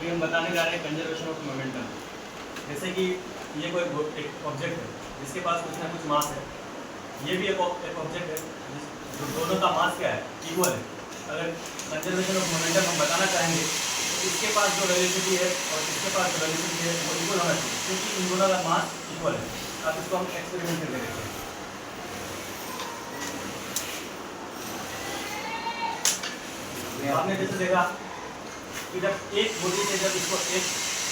अभी हम बताने जा रहे हैं कंजर्वेशन ऑफ मोमेंटम। जैसे कि ये कोई एक ऑब्जेक्ट है जिसके पास कुछ ना कुछ मास है, ये भी एक ऑब्जेक्ट है जो दोनों का मास क्या है, इक्वल है। अगर कंजर्वेशन ऑफ मोमेंटम हम बताना चाहेंगे तो इसके पास जो वेलोसिटी है और इसके पास जो वेलोसिटी है वो इक्वल होना चाहिए, क्योंकि इन दोनों का मास इक्वल है। अब इसको हम एक्सपेरिमेंट करके देखते हैं। आपने जैसे देखा कि जब एक बॉडी से जब इसको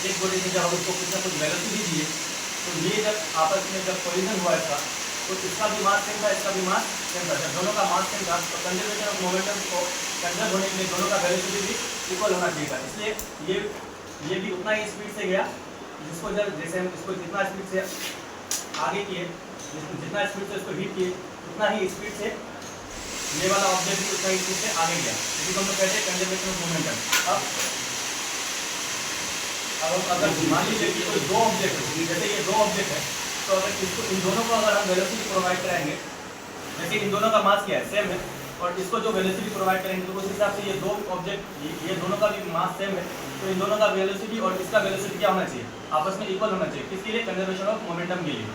एक बॉडी से जब हम इसको कुछ ना कुछ वेलोसिटी दिए, तो ये जब आपस में जब कोलिजन हुआ था तो इसका भी मास सेम था, इसका भी मास सेम था। जब दोनों का मास सेम था तो कंजर्वेशन ऑफ मोमेंटम को कंजर्व होने के लिए दोनों का वेलोसिटी भी इक्वल होना चाहिए था। इसलिए ये भी उतना ही स्पीड से गया, जिसको जैसे हम इसको जितना स्पीड से आगे किए, जितना स्पीड से इसको हिट किए, उतना ही स्पीड से ये वाला ऑब्जेक्ट भी उतना ही स्पीड से आगे गया। इसी को हम लोग कहते हैं कंजर्वेशन ऑफ मोमेंटम। अब अगर मान लीजिए कि कोई दो ऑब्जेक्ट है, जैसे ये दो ऑब्जेक्ट है, तो अगर इसको इन दोनों को अगर हम वेलोसिटी प्रोवाइड कराएंगे, जैसे इन दोनों का मास क्या है, सेम है, और इसको जो वेलोसिटी प्रोवाइड करेंगे तो उस हिसाब से ये दो ऑब्जेक्ट ये दोनों का भी मास सेम है, तो इन दोनों का वेलोसिटी और इसका वेलोसिटी क्या होना चाहिए, आपस में इक्वल होना चाहिए। किसके लिए? कंजर्वेशन ऑफ मोमेंटम के लिए।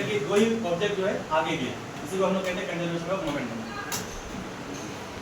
कि दो ही ऑब्जेक्ट जो है आगे गए, इसी को हम लोग कहते हैं कंजर्वेशन ऑफ मोमेंटम।